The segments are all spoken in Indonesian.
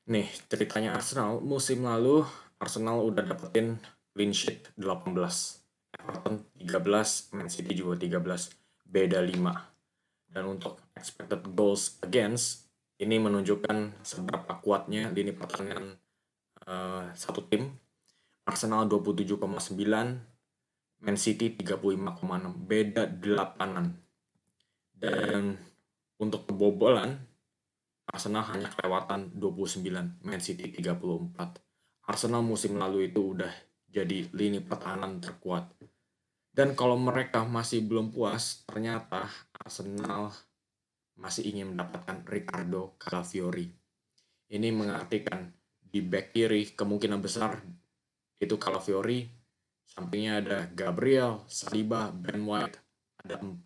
Nih, ceritanya Arsenal, musim lalu Arsenal udah dapetin clean sheet 18. Everton 13, Man City juga 13. Beda 5. Dan untuk expected goals against, ini menunjukkan seberapa kuatnya lini pertahanan satu tim. Arsenal 27,9, Man City 35,6. Beda 8-an. Dan untuk kebobolan, Arsenal hanya kelewatan 29, Man City 34. Arsenal musim lalu itu udah jadi lini pertahanan terkuat. Dan kalau mereka masih belum puas, ternyata Arsenal masih ingin mendapatkan Ricardo Calafiori. Ini mengartikan di back kiri kemungkinan besar itu Calafiori, sampingnya ada Gabriel, Saliba, Ben White, ada 4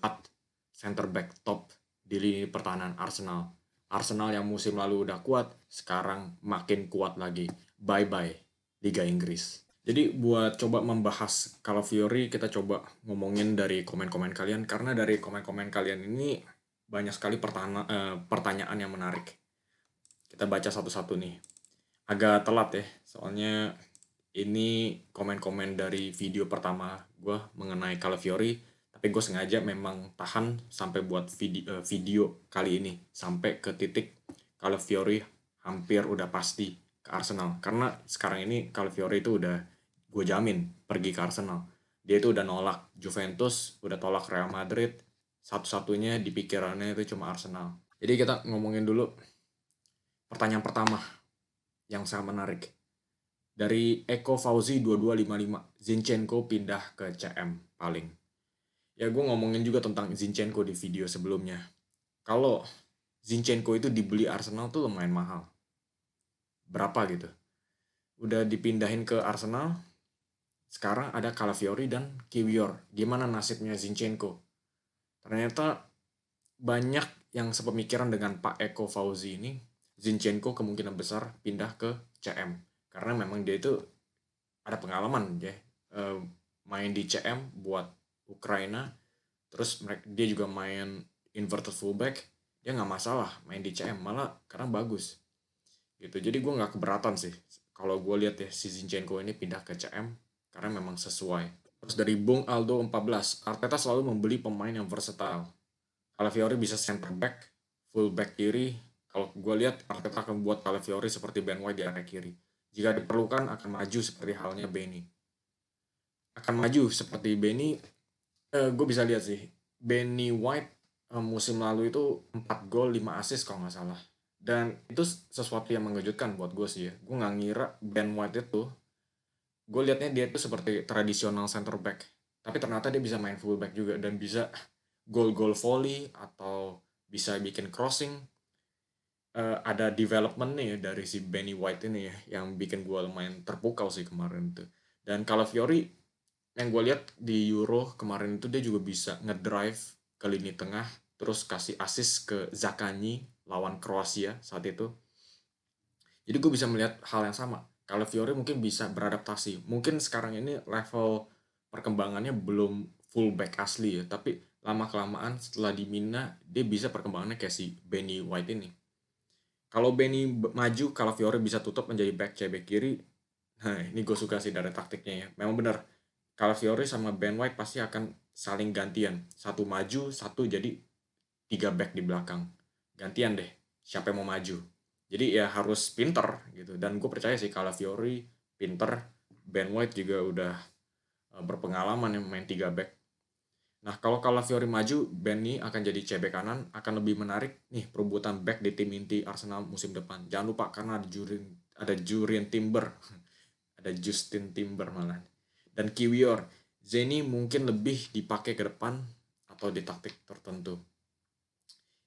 center back top di lini pertahanan Arsenal. Arsenal yang musim lalu udah kuat, sekarang makin kuat lagi. Bye-bye Liga Inggris. Jadi buat coba membahas Calafiori, kita coba ngomongin dari komen-komen kalian. Karena dari komen-komen kalian ini banyak sekali pertanyaan yang menarik. Kita baca satu-satu nih. Agak telat ya, soalnya ini komen-komen dari video pertama gue mengenai Calafiori, tapi gue sengaja memang tahan sampai buat video kali ini, sampai ke titik Calafiori hampir udah pasti ke Arsenal. Karena sekarang ini Calafiori itu udah gue jamin pergi ke Arsenal. Dia itu udah nolak Juventus, udah tolak Real Madrid, satu-satunya di pikirannya itu cuma Arsenal. Jadi kita ngomongin dulu pertanyaan pertama yang sangat menarik. Dari Eko Fauzi 2255, Zinchenko pindah ke CM paling. Ya gue ngomongin juga tentang Zinchenko di video sebelumnya. Kalau Zinchenko itu dibeli Arsenal tuh lumayan mahal. Berapa gitu? Udah dipindahin ke Arsenal, sekarang ada Calafiori dan Kiwior. Gimana nasibnya Zinchenko? Ternyata banyak yang sepemikiran dengan Pak Eko Fauzi ini. Zinchenko kemungkinan besar pindah ke CM. Karena memang dia itu ada pengalaman ya, main di CM buat Ukraina, terus dia juga main inverted fullback, dia nggak masalah main di CM, malah karena bagus gitu. Jadi gue nggak keberatan sih kalau gue lihat ya si Zinchenko ini pindah ke CM karena memang sesuai. Terus dari Bung Aldo 14, Arteta selalu membeli pemain yang versatile. Calafiori bisa center back, full back kiri. Kalau gue lihat Arteta akan membuat Calafiori seperti Ben White di area kiri. Jika diperlukan akan maju seperti halnya Benny. Akan maju seperti Benny, gue bisa lihat sih. Benny White musim lalu itu 4 gol 5 assist kalau nggak salah. Dan itu sesuatu yang mengejutkan buat gue sih ya. Gue nggak ngira Ben White itu, gue liatnya dia itu seperti tradisional center back. Tapi ternyata dia bisa main full back juga dan bisa gol-gol volley atau bisa bikin crossing. Ada development nih ya dari si Benny White ini ya yang bikin gue lumayan terpukau sih kemarin tuh. Dan Calafiori yang gue lihat di Euro kemarin itu dia juga bisa ngedrive ke lini tengah, terus kasih assist ke Zakanyi lawan Kroasia saat itu. Jadi gue bisa melihat hal yang sama. Kalau Fiore mungkin bisa beradaptasi. Mungkin sekarang ini level perkembangannya belum fullback asli ya, tapi lama-kelamaan setelah di Mina, dia bisa perkembangannya kayak si Benny White ini. Kalau Benny maju, kalau Fiore bisa tutup menjadi back back kiri. Nah, ini gue suka sih dari taktiknya ya. Memang benar. Calafiori sama Ben White pasti akan saling gantian. Satu maju, satu jadi 3 back di belakang. Gantian deh, siapa yang mau maju. Jadi ya harus pinter gitu. Dan gue percaya sih Calafiori pinter. Ben White juga udah berpengalaman yang main 3 back. Nah, kalau Calafiori maju, Benny akan jadi CB kanan, akan lebih menarik nih perebutan back di tim inti Arsenal musim depan. Jangan lupa karena ada Jurien Timber, ada Justin Timber malah. Dan Kiwior, Zeni mungkin lebih dipakai ke depan atau di taktik tertentu.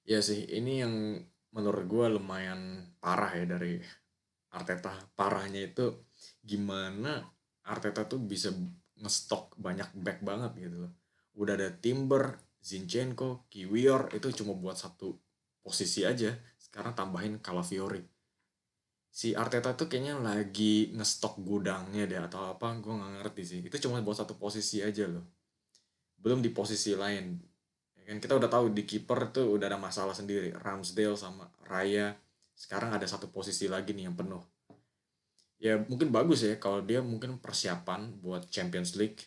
Ya sih, ini yang menurut gue lumayan parah ya dari Arteta. Parahnya itu gimana Arteta tuh bisa ngestok banyak back banget gitu loh. Udah ada Timber, Zinchenko, Kiwior itu cuma buat satu posisi aja. Sekarang tambahin Calafiori. Si Arteta tuh kayaknya lagi ngestok gudangnya deh atau apa, gue nggak ngerti sih. Itu cuma buat satu posisi aja loh. Belum di posisi lain. Ya kan kita udah tahu di kiper tuh udah ada masalah sendiri. Ramsdale sama Raya. Sekarang ada satu posisi lagi nih yang penuh. Ya mungkin bagus ya kalau dia mungkin persiapan buat Champions League,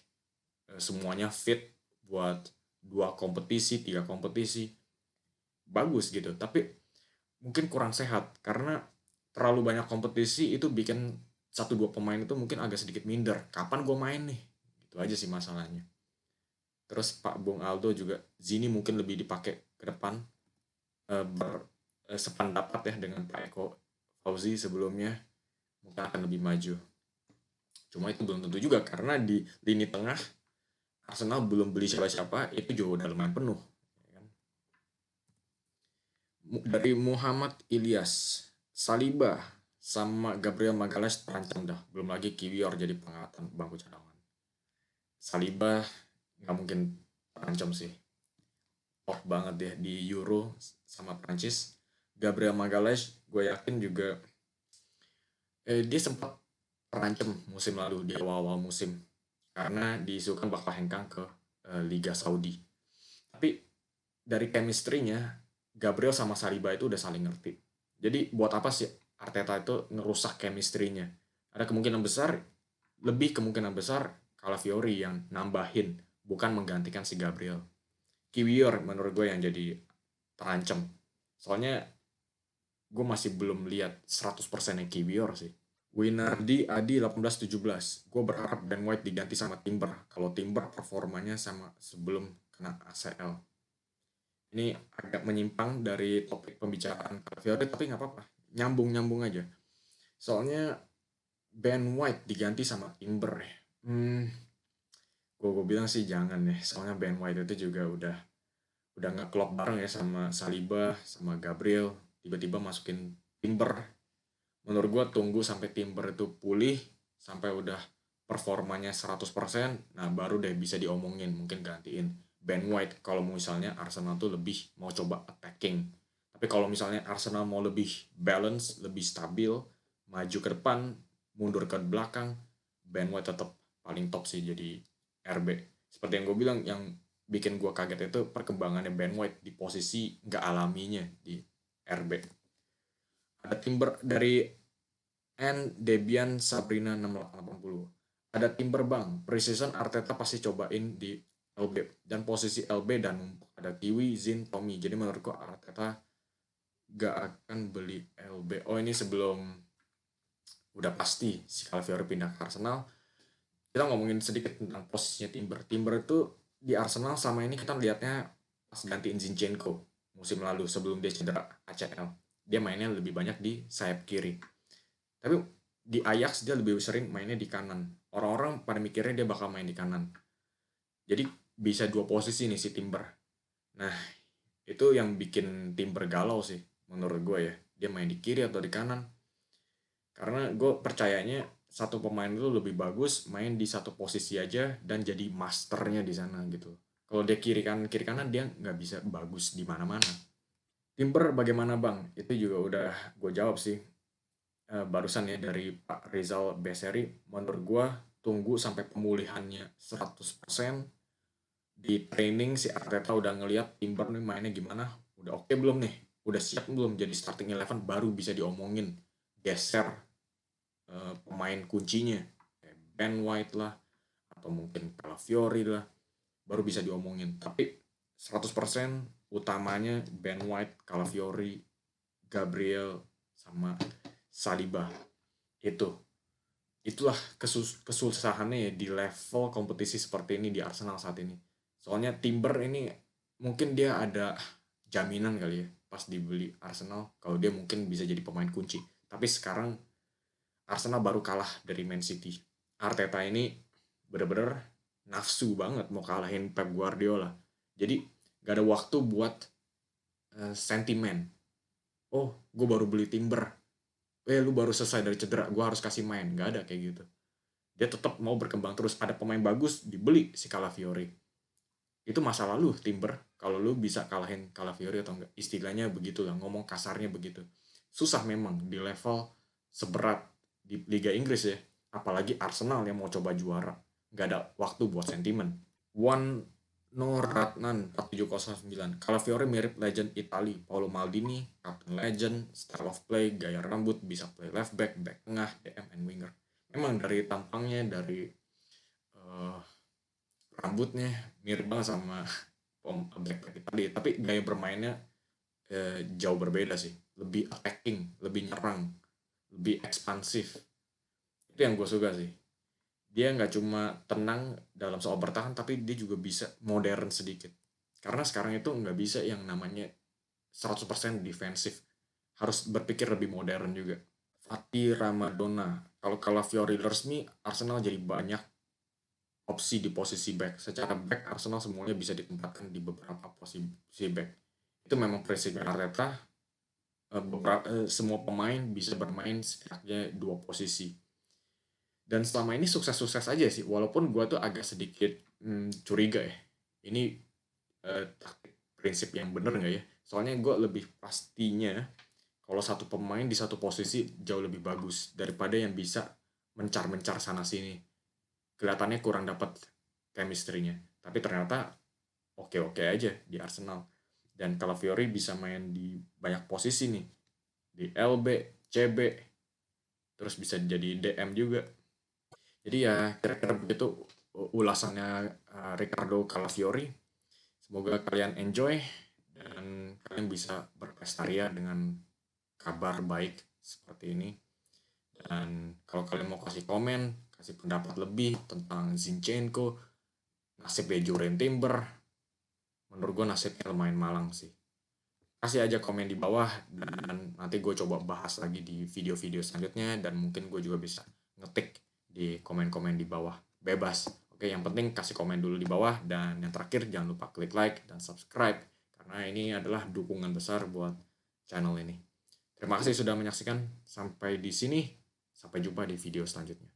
semuanya fit buat 2 kompetisi, 3 kompetisi, bagus gitu. Tapi mungkin kurang sehat karena terlalu banyak kompetisi itu bikin 1-2 pemain itu mungkin agak sedikit minder. Kapan gue main nih? Itu aja sih masalahnya. Terus Pak Bung Aldo juga, Zini mungkin lebih dipakai ke depan, sependapat ya dengan Pak Eko Fauzi sebelumnya, mungkin akan lebih maju. Cuma itu belum tentu juga karena di lini tengah Arsenal belum beli siapa-siapa, itu juga udah lumayan penuh. Dari Muhammad Ilyas, Saliba sama Gabriel Magalhaes terancam dah. Belum lagi Kiwior jadi pengangkatan bangku cadangan. Saliba nggak mungkin terancam sih. Top banget deh di Euro sama Prancis. Gabriel Magalhaes gue yakin juga dia sempat terancam musim lalu di awal-awal musim karena diisukan bakal hengkang ke Liga Saudi. Tapi dari chemistry-nya Gabriel sama Saliba itu udah saling ngerti. Jadi buat apa sih Arteta itu ngerusak chemistry-nya? Ada kemungkinan besar, lebih kemungkinan besar Calafiori yang nambahin, bukan menggantikan si Gabriel. Kiwior menurut gue yang jadi terancam. Soalnya gue masih belum lihat 100% yang Kiwior sih. Winardi Adi 18-17. Gue berharap Ben White diganti sama Timber. Kalau Timber performanya sama sebelum kena ACL. Ini agak menyimpang dari topik pembicaraan Calafiori, tapi nggak apa-apa. Nyambung-nyambung aja. Soalnya Ben White diganti sama Timber. Gue bilang sih jangan ya. Soalnya Ben White itu juga udah nggak klop bareng ya sama Saliba, sama Gabriel. Tiba-tiba masukin Timber. Menurut gue tunggu sampai Timber itu pulih, sampai udah performanya 100%, nah baru deh bisa diomongin, mungkin gantiin Ben White kalau misalnya Arsenal tuh lebih mau coba attacking. Tapi kalau misalnya Arsenal mau lebih balance, lebih stabil, maju ke depan, mundur ke belakang, Ben White tetap paling top sih jadi RB. Seperti yang gue bilang, yang bikin gue kaget itu perkembangannya Ben White di posisi nggak alaminya di RB. Ada Timber dari Debian Sabrina 6880. Ada Timber Bang, preseason Arteta pasti cobain di LB. Dan posisi LB dan ada Kiwi, Zin, Tommy. Jadi menurutku Arteta gak akan beli LB. Oh ini sebelum udah pasti si Calafiori pindah ke Arsenal. Kita ngomongin sedikit tentang posisinya Timber. Timber itu di Arsenal sama ini kita lihatnya pas gantiin Zinchenko musim lalu sebelum dia cedera ACL. Dia mainnya lebih banyak di sayap kiri. Tapi di Ajax dia lebih sering mainnya di kanan. Orang-orang pada mikirnya dia bakal main di kanan. Jadi bisa 2 posisi nih si Timber. Nah, itu yang bikin Timber galau sih menurut gue ya. Dia main di kiri atau di kanan. Karena gue percayanya satu pemain itu lebih bagus main di satu posisi aja dan jadi masternya di sana gitu. Kalau dia kiri kanan dia nggak bisa bagus di mana-mana. Timber bagaimana bang? Itu juga udah gue jawab sih. Barusan ya dari Pak Rizal Beseri, menurut gue tunggu sampai pemulihannya 100%. Di training si Arteta udah ngeliat Timber nih mainnya gimana, udah oke belum nih, udah siap belum jadi starting 11, baru bisa diomongin geser pemain kuncinya kayak Ben White lah atau mungkin Calafiori lah, baru bisa diomongin. Tapi 100% utamanya Ben White, Calafiori, Gabriel sama Saliba. Itulah kesusahannya ya di level kompetisi seperti ini di Arsenal saat ini. Soalnya Timber ini mungkin dia ada jaminan kali ya pas dibeli Arsenal kalau dia mungkin bisa jadi pemain kunci. Tapi sekarang Arsenal baru kalah dari Man City. Arteta ini bener-bener nafsu banget mau kalahin Pep Guardiola. Jadi gak ada waktu buat sentimen. Oh, gue baru beli Timber. Lu baru selesai dari cedera, gue harus kasih main. Gak ada kayak gitu. Dia tetap mau berkembang terus. Ada pemain bagus, dibeli si Calafiori. Itu masa lalu Timber. Kalau lu bisa kalahin Calafiori atau enggak. Istilahnya begitulah, ngomong kasarnya begitu. Susah memang di level seberat di Liga Inggris ya. Apalagi Arsenal yang mau coba juara. Gak ada waktu buat sentimen. One Noratnan 4709. Calafiori mirip legend Itali, Paolo Maldini, Captain Legend, style of play, gaya rambut, bisa play left back, back tengah, DM, and winger. Memang dari tampangnya, dari uh, rambutnya mirip banget sama back Itali, tapi gaya bermainnya jauh berbeda sih. Lebih attacking, lebih nyerang, lebih ekspansif. Itu yang gue suka sih. Dia nggak cuma tenang dalam soal bertahan, tapi dia juga bisa modern sedikit. Karena sekarang itu nggak bisa yang namanya 100% defensif. Harus berpikir lebih modern juga. Fatih Ramadona. Kalau Calafiori resmi, Arsenal jadi banyak opsi di posisi back. Secara back, Arsenal semuanya bisa ditempatkan di beberapa posisi back. Itu memang prinsipnya Arteta. Semua pemain bisa bermain setidaknya dua posisi. Dan selama ini sukses-sukses aja sih, walaupun gue tuh agak sedikit curiga ya, ini taktik prinsip yang bener nggak ya? Soalnya gue lebih pastinya kalau satu pemain di satu posisi jauh lebih bagus daripada yang bisa mencar-mencar sana sini. Kelihatannya kurang dapat chemistry-nya, tapi ternyata oke-oke aja di Arsenal. Dan Calafiori bisa main di banyak posisi nih, di LB, CB, terus bisa jadi DM juga. Jadi ya kira-kira begitu ulasannya Ricardo Calafiori. Semoga kalian enjoy dan kalian bisa berprestaria dengan kabar baik seperti ini. Dan kalau kalian mau kasih komen, kasih pendapat lebih tentang Zinchenko, nasibnya Jurien Timber, menurut gue nasibnya lumayan malang sih. Kasih aja komen di bawah dan nanti gue coba bahas lagi di video-video selanjutnya dan mungkin gue juga bisa ngetik di komen-komen di bawah. Bebas. Oke, yang penting kasih komen dulu di bawah dan yang terakhir jangan lupa klik like dan subscribe karena ini adalah dukungan besar buat channel ini. Terima kasih sudah menyaksikan sampai di sini. Sampai jumpa di video selanjutnya.